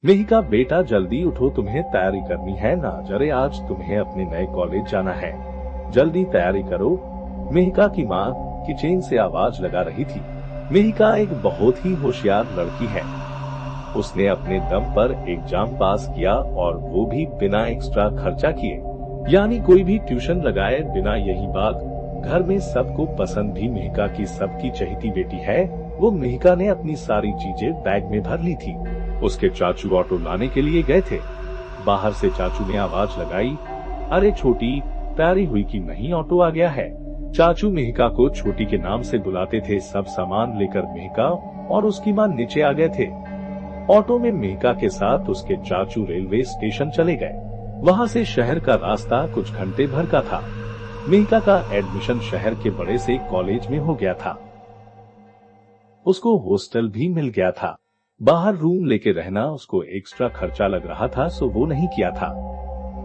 मेहिका, बेटा जल्दी उठो, तुम्हें तैयारी करनी है ना, जरे आज तुम्हें अपने नए कॉलेज जाना है, जल्दी तैयारी करो। मेहिका की माँ किचन से आवाज लगा रही थी। मेहिका एक बहुत ही होशियार लड़की है। उसने अपने दम पर एग्जाम पास किया और वो भी बिना एक्स्ट्रा खर्चा किए, यानी कोई भी ट्यूशन लगाए बिना। यही बात घर में सबको पसंद भी मेहिका की सबकी चहेती बेटी है। वो मेहिका ने अपनी सारी चीजें बैग में भर ली थी। उसके चाचू ऑटो लाने के लिए गए थे। बाहर से चाचू ने आवाज लगाई, अरे छोटी, तैयारी हुई कि नहीं, ऑटो आ गया है। चाचू मेहिका को छोटी के नाम से बुलाते थे। सब सामान लेकर मेहिका और उसकी माँ नीचे आ गए थे। ऑटो में मेहिका के साथ उसके चाचू रेलवे स्टेशन चले गए। वहाँ से शहर का रास्ता कुछ घंटे भर का था। मेहिका का एडमिशन शहर के बड़े से कॉलेज में हो गया था। उसको हॉस्टल भी मिल गया था। बाहर रूम लेके रहना उसको एक्स्ट्रा खर्चा लग रहा था, सो वो नहीं किया था।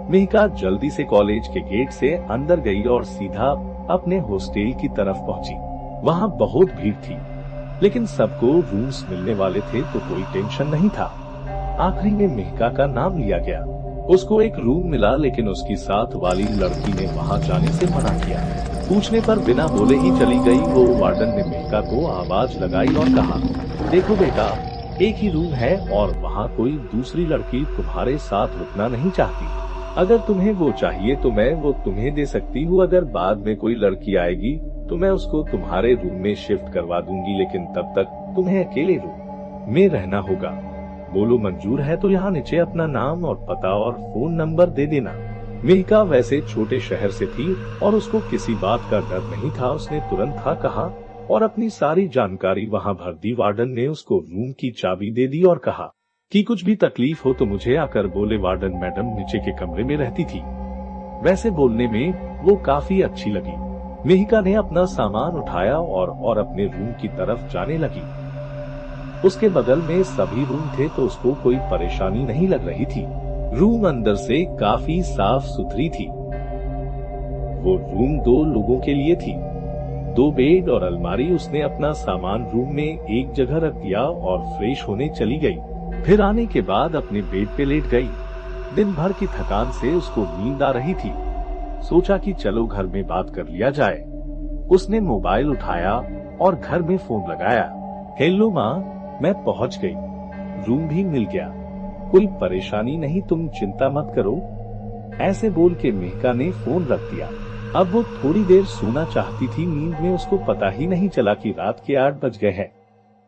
मेहिका जल्दी से कॉलेज के गेट से अंदर गई और सीधा अपने हॉस्टल की तरफ पहुंची। वहाँ बहुत भीड़ थी, लेकिन सबको रूम्स मिलने वाले थे तो कोई टेंशन नहीं था। आखिरी में मेहिका का नाम लिया गया। उसको एक रूम मिला, लेकिन उसकी साथ वाली लड़की ने वहाँ जाने से मना किया। पूछने पर बिना बोले ही चली गई। वो वार्डन ने मेहिका को आवाज लगाई और कहा, देखो बेटा, एक ही रूम है और वहाँ कोई दूसरी लड़की तुम्हारे साथ रुकना नहीं चाहती। अगर तुम्हें वो चाहिए तो मैं वो तुम्हें दे सकती हूँ। अगर बाद में कोई लड़की आएगी तो मैं उसको तुम्हारे रूम में शिफ्ट करवा दूंगी, लेकिन तब तक तुम्हें अकेले रूम में रहना होगा। बोलो मंजूर है तो यहाँ नीचे अपना नाम और पता और फोन नंबर दे देना। मेहिका वैसे छोटे शहर से थी और उसको किसी बात का डर नहीं था। उसने तुरंत हाँ कहा और अपनी सारी जानकारी वहाँ भर दी। वार्डन ने उसको रूम की चाबी दे दी और कहा कि कुछ भी तकलीफ हो तो मुझे आकर बोले। वार्डन मैडम नीचे के कमरे में रहती थी। वैसे बोलने में वो काफी अच्छी लगी। मेहिका ने अपना सामान उठाया और अपने रूम की तरफ जाने लगी। उसके बगल में सभी रूम थे तो उसको कोई परेशानी नहीं लग रही थी। रूम अंदर से काफी साफ सुथरी थी। वो रूम 2 लोगों के लिए थी। 2 बेड और अलमारी। उसने अपना सामान रूम में एक जगह रख दिया और फ्रेश होने चली गई। फिर आने के बाद अपने बेड पे लेट गई। दिन भर की थकान से उसको नींद आ रही थी। सोचा कि चलो घर में बात कर लिया जाए। उसने मोबाइल उठाया और घर में फोन लगाया। हेलो माँ, मैं पहुँच गई, रूम भी मिल गया, कोई परेशानी नहीं, तुम चिंता मत करो। ऐसे बोल के मेहिका ने फोन रख दिया। अब वो थोड़ी देर सोना चाहती थी। नींद में उसको पता ही नहीं चला कि रात के 8 बज गए हैं।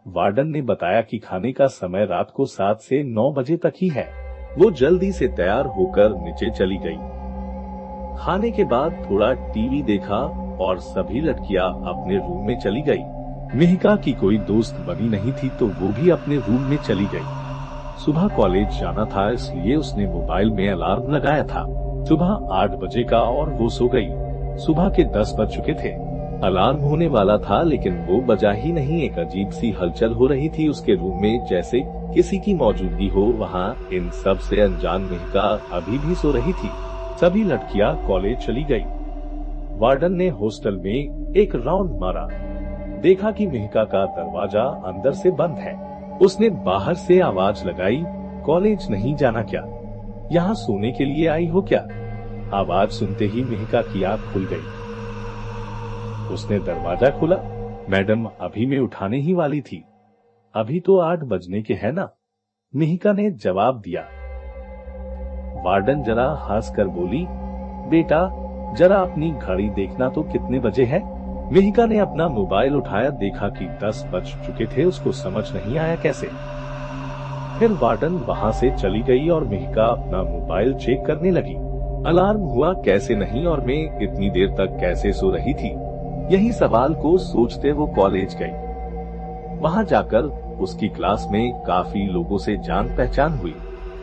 वार्डन ने बताया कि खाने का समय रात को 7 से 9 बजे तक ही है। वो जल्दी से तैयार होकर नीचे चली गई। खाने के बाद थोड़ा टीवी देखा और सभी लड़कियां अपने रूम में चली गई। मेहिका की कोई दोस्त बनी नहीं थी तो वो भी अपने रूम में चली गई। सुबह कॉलेज जाना था, इसलिए उसने मोबाइल में अलार्म लगाया था सुबह 8 बजे का और वो सो गई। सुबह के 10 बज चुके थे। अलार्म होने वाला था लेकिन वो बजा ही नहीं। एक अजीब सी हलचल हो रही थी उसके रूम में, जैसे किसी की मौजूदगी हो वहाँ। इन सब से अनजान मेहिका अभी भी सो रही थी। सभी लड़कियां कॉलेज चली गई। वार्डन ने हॉस्टल में एक राउंड मारा, देखा कि मेहिका का दरवाजा अंदर से बंद है। उसने बाहर से आवाज लगाई, कॉलेज नहीं जाना क्या? यहाँ सोने के लिए आई हो क्या? आवाज सुनते ही मेहिका की आंख खुल गई। उसने दरवाजा खोला। मैडम अभी मैं उठाने ही वाली थी, अभी तो 8 बजने के हैं ना, मेहिका ने जवाब दिया। वार्डन जरा हंसकर बोली, बेटा जरा अपनी घड़ी देखना तो कितने बजे हैं? मेहिका ने अपना मोबाइल उठाया, देखा कि 10 बज चुके थे। उसको समझ नहीं आया कैसे। फिर वार्डन वहाँ से चली गई और मेहिका अपना मोबाइल चेक करने लगी। अलार्म हुआ कैसे नहीं और मैं इतनी देर तक कैसे सो रही थी? यही सवाल को सोचते वो कॉलेज गई। वहाँ जाकर उसकी क्लास में काफी लोगों से जान पहचान हुई।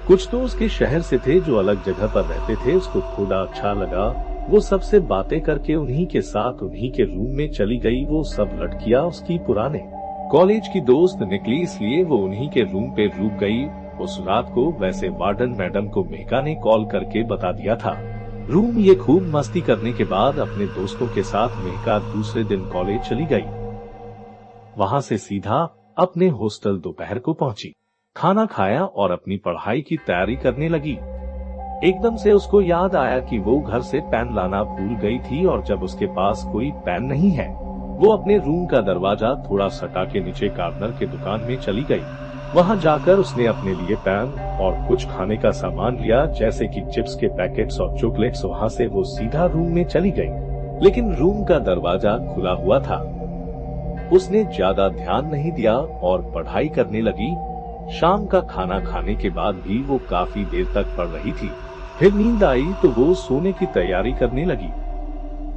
कुछ तो उसके शहर से थे जो अलग जगह पर रहते थे। उसको थोड़ा अच्छा लगा। वो सबसे बातें करके उन्हीं के साथ उन्हीं के रूम में चली गई। वो सब लड़कियां उसकी पुराने कॉलेज की दोस्त निकली, इसलिए वो उन्हीं के रूम पे रुक गई। उस रात को वैसे वार्डन मैडम को मेहिका ने कॉल करके बता दिया था। रूम ये खूब मस्ती करने के बाद अपने दोस्तों के साथ मेहिका दूसरे दिन कॉलेज चली गई। वहाँ से सीधा अपने हॉस्टल दोपहर को पहुंची। खाना खाया और अपनी पढ़ाई की तैयारी करने लगी। एकदम से उसको याद आया कि वो घर से पेन लाना भूल गई थी और जब उसके पास कोई पेन नहीं है, वो अपने रूम का दरवाजा थोड़ा सटा के नीचे कार्नर के दुकान में चली गई। वहां जाकर उसने अपने लिए पेन और कुछ खाने का सामान लिया, जैसे कि चिप्स के पैकेट्स और चॉकलेट्स। वहां से वो सीधा रूम में चली गई, लेकिन रूम का दरवाजा खुला हुआ था। उसने ज्यादा ध्यान नहीं दिया और पढ़ाई करने लगी। शाम का खाना खाने के बाद भी वो काफी देर तक पढ़ रही थी। फिर नींद आई तो वो सोने की तैयारी करने लगी।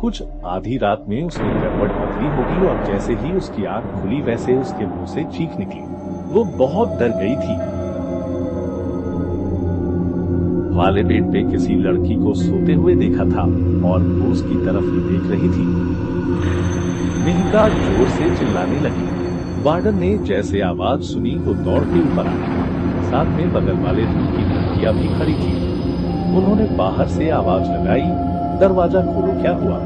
कुछ आधी रात में उसने करवट बदली होगी और जैसे ही उसकी आंख खुली वैसे उसके मुंह से चीख निकली। वो बहुत डर गई थी। वाले बेड पे किसी लड़की को सोते हुए देखा था और वो उसकी तरफ ही देख रही थी। मेहिका जोर से चिल्लाने लगी। वार्डन ने जैसे आवाज सुनी वो दौड़ के ऊपर आ गई। साथ में बगल वाले रूम की लड़कियां भी खड़ी थी। उन्होंने बाहर से आवाज लगाई, दरवाजा खोलो, क्या हुआ?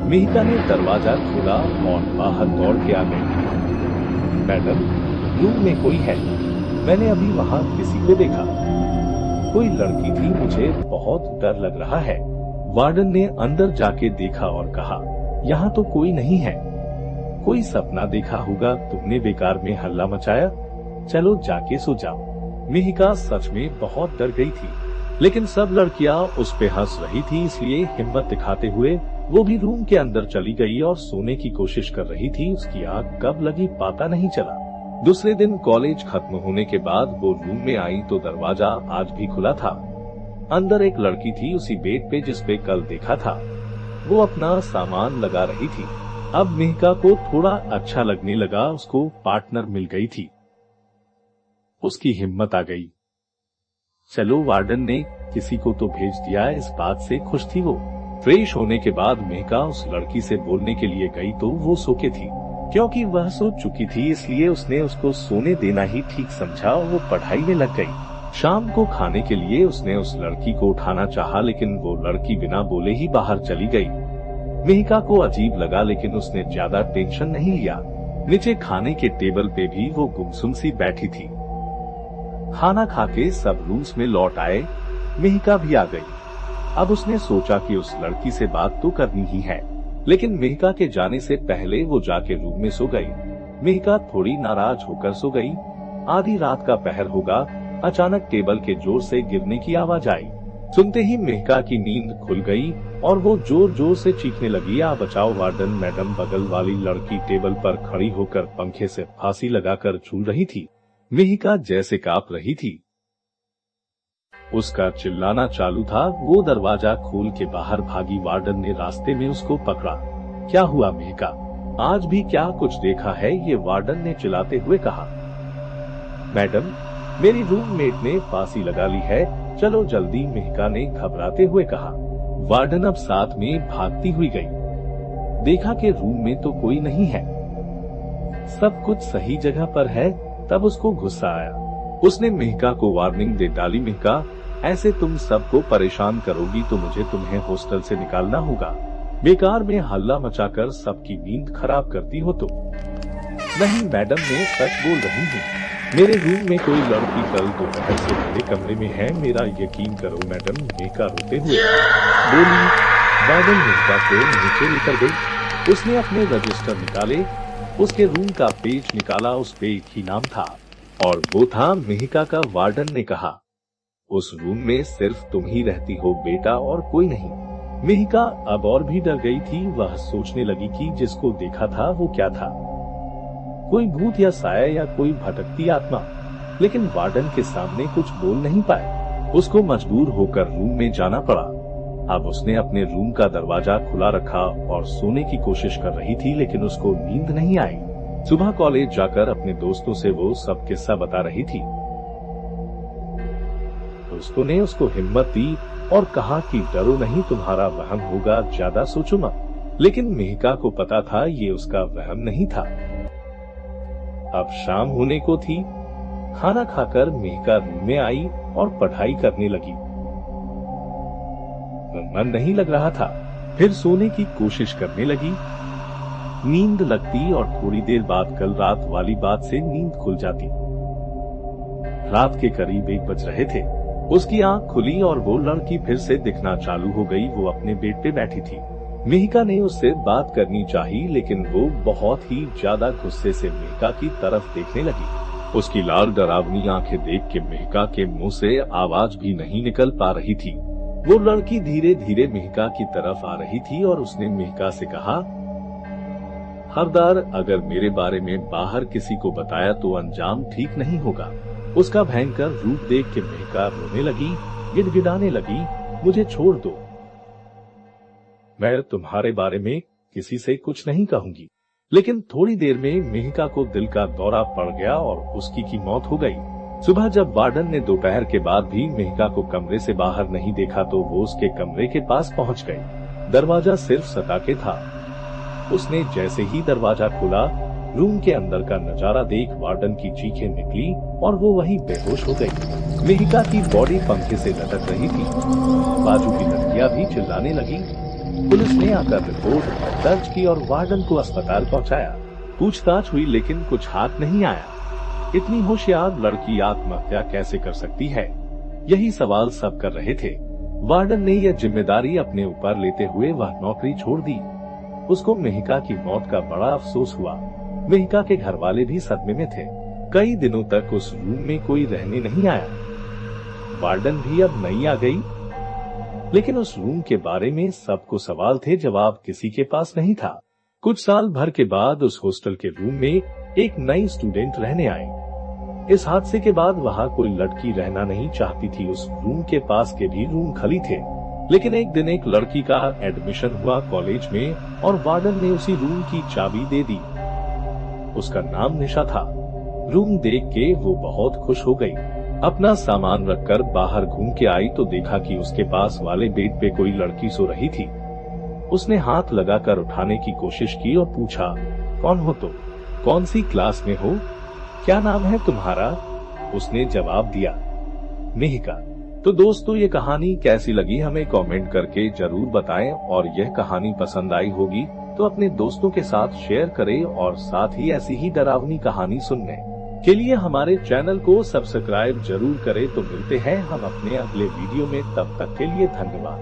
मेहिका ने दरवाजा खोला और बाहर दौड़ के आ गई। मैडम, रूम में कोई है, मैंने अभी वहाँ किसी को देखा। कोई लड़की थी, मुझे बहुत डर लग रहा है। वार्डन ने अंदर जाके देखा और कहा, यहाँ तो कोई नहीं है। कोई सपना देखा होगा, तुमने बेकार में हल्ला मचाया। चलो जाके सो जाओ। मेहिका सच में बहुत डर गई थी, लेकिन सब लड़कियां उस पे हंस रही थी, इसलिए हिम्मत दिखाते हुए वो भी रूम के अंदर चली गई और सोने की कोशिश कर रही थी। उसकी आंख कब लगी पता नहीं चला। दूसरे दिन कॉलेज खत्म होने के बाद वो रूम में आई तो दरवाजा आज भी खुला था। अंदर एक लड़की थी, उसी बेड पे जिस पे कल देखा था। वो अपना सामान लगा रही थी। अब मेहिका को थोड़ा अच्छा लगने लगा, उसको पार्टनर मिल गई थी। उसकी हिम्मत आ गई। चलो, वार्डन ने किसी को तो भेज दिया, इस बात से खुश थी वो। फ्रेश होने के बाद मेहिका उस लड़की से बोलने के लिए गई तो वो सो के थी। क्योंकि वह सो चुकी थी इसलिए उसने उसको सोने देना ही ठीक समझा और वो पढ़ाई में लग गई। शाम को खाने के लिए उसने उस लड़की को उठाना चाहा, लेकिन वो लड़की बिना बोले ही बाहर चली गई। मेहिका को अजीब लगा, लेकिन उसने ज्यादा टेंशन नहीं लिया। नीचे खाने के टेबल पे भी वो गुमसुम सी बैठी थी। खाना खाके सब रूम्स में लौट आए। मेहिका भी आ गई। अब उसने सोचा कि उस लड़की से बात तो करनी ही है, लेकिन मेहिका के जाने से पहले वो जाके रूम में सो गई। मेहिका थोड़ी नाराज होकर सो गई। आधी रात का पहर होगा, अचानक टेबल के जोर से गिरने की आवाज आई। सुनते ही मेहिका की नींद खुल गई और वो जोर जोर से चीखने लगी, आ बचाओ वार्डन मैडम। बगल वाली लड़की टेबल पर खड़ी होकर पंखे से फांसी लगाकर झूल रही थी। मेहिका जैसे कांप रही थी। उसका चिल्लाना चालू था। वो दरवाजा खोल के बाहर भागी। वार्डन ने रास्ते में उसको पकड़ा। क्या हुआ मेहिका, आज भी क्या कुछ देखा है? ये वार्डन ने चिल्लाते हुए कहा। मैडम, मेरी रूममेट ने फांसी लगा ली है, चलो जल्दी, मेहिका ने घबराते हुए कहा। वार्डन अब साथ में भागती हुई गई। देखा कि रूम में तो कोई नहीं है, सब कुछ सही जगह पर है। तब उसको गुस्सा आया। उसने मेहिका को वार्निंग दे डाली, मेहिका, ऐसे तुम सबको परेशान करोगी तो मुझे तुम्हें हॉस्टल से निकालना होगा। बेकार में हल्ला मचाकर सबकी नींद खराब करती हो तो। नहीं मैडम, मैं सच बोल रही हूँ। मेरे रूम में कोई लड़की कल दोपहर से मेरे कमरे में है, मेरा यकीन करो मैडम, मेहिका रोते हुए बोली। वार्डन मेहिका को नीचे लेकर गई। उसने अपने रजिस्टर निकाले, उसके रूम का पेज निकाला, उस पे एक ही नाम था और वो था मेहिका का। वार्डन ने कहा, उस रूम में सिर्फ तुम ही रहती हो बेटा और कोई नहीं। मेहिका अब और भी डर गई थी। वह सोचने लगी कि जिसको देखा था वो क्या था, कोई भूत या साया या कोई भटकती आत्मा। लेकिन वार्डन के सामने कुछ बोल नहीं पाए। उसको मजबूर होकर रूम में जाना पड़ा। अब उसने अपने रूम का दरवाजा खुला रखा और सोने की कोशिश कर रही थी, लेकिन उसको नींद नहीं आई। सुबह कॉलेज जाकर अपने दोस्तों से वो सब किस्सा बता रही थी। दोस्तों ने उसको हिम्मत दी और कहा कि डरो नहीं, तुम्हारा वहम होगा, ज्यादा सोचो मत। लेकिन मेहिका को पता था ये उसका वहम नहीं था। अब शाम होने को थी। खाना खाकर मेहिका रूम में आई और पढ़ाई करने लगी। मन नहीं लग रहा था। फिर सोने की कोशिश करने लगी। नींद लगती और थोड़ी देर बाद कल रात वाली बात से नींद खुल जाती। रात के करीब 1 बज रहे थे। उसकी आंख खुली और वो लड़की फिर से दिखना चालू हो गई। वो अपने बेड पे बैठी थी। मेहिका ने उससे बात करनी चाहिए, लेकिन वो बहुत ही ज्यादा गुस्से से मेहिका की तरफ देखने लगी। उसकी लाल डरावनी आंखें देख के मेहिका के मुंह से आवाज भी नहीं निकल पा रही थी। वो लड़की धीरे धीरे मेहिका की तरफ आ रही थी और उसने मेहिका से कहा, हरदार, अगर मेरे बारे में बाहर किसी को बताया तो अंजाम ठीक नहीं होगा। उसका भयंकर रूप देख के मेहिका रोने लगी, गिड़गिड़ाने लगी, मुझे छोड़ दो, मैं तुम्हारे बारे में किसी से कुछ नहीं कहूंगी। लेकिन थोड़ी देर में मेहिका को दिल का दौरा पड़ गया और उसकी की मौत हो गई। सुबह जब वार्डन ने दोपहर के बाद भी मेहिका को कमरे से बाहर नहीं देखा तो वो उसके कमरे के पास पहुंच गई। दरवाजा सिर्फ सटा के था। उसने जैसे ही दरवाजा खोला, रूम के अंदर का नजारा देख वार्डन की चीखें निकली और वो वहीं बेहोश हो गई। मेहिका की बॉडी पंखे से लटक रही थी। बाजू की लड़कियां भी चिल्लाने लगी। पुलिस ने आकर रिपोर्ट दर्ज की और वार्डन को अस्पताल पहुंचाया। पूछताछ हुई लेकिन कुछ हाथ नहीं आया। इतनी होशियार लड़की आत्महत्या कैसे कर सकती है, यही सवाल सब कर रहे थे। वार्डन ने यह जिम्मेदारी अपने ऊपर लेते हुए वह नौकरी छोड़ दी। उसको मेहिका की मौत का बड़ा अफसोस हुआ। मेहिका के घर वाले भी सदमे में थे। कई दिनों तक उस रूम में कोई रहने नहीं आया। वार्डन भी अब नहीं आ गई, लेकिन उस रूम के बारे में सबको सवाल थे, जवाब किसी के पास नहीं था। कुछ साल भर के बाद उस हॉस्टल के रूम में एक नई स्टूडेंट रहने आई। इस हादसे के बाद वहाँ कोई लड़की रहना नहीं चाहती थी। उस रूम के पास के भी रूम खाली थे। लेकिन एक दिन एक लड़की का एडमिशन हुआ कॉलेज में और वार्डन ने उसी रूम की चाबी दे दी। उसका नाम निशा था। रूम देख के वो बहुत खुश हो गई। अपना सामान रखकर बाहर घूम के आई तो देखा कि उसके पास वाले बेड पे कोई लड़की सो रही थी। उसने हाथ लगाकर उठाने की कोशिश की और पूछा, कौन हो तुम? कौन सी क्लास में हो? क्या नाम है तुम्हारा? उसने जवाब दिया, मेहिका। तो दोस्तों, ये कहानी कैसी लगी हमें कमेंट करके जरूर बताएं और यह कहानी पसंद आई होगी तो अपने दोस्तों के साथ शेयर करें और साथ ही ऐसी ही डरावनी कहानी सुनने के लिए हमारे चैनल को सब्सक्राइब जरूर करें। तो मिलते हैं हम अपने अगले वीडियो में, तब तक के लिए धन्यवाद।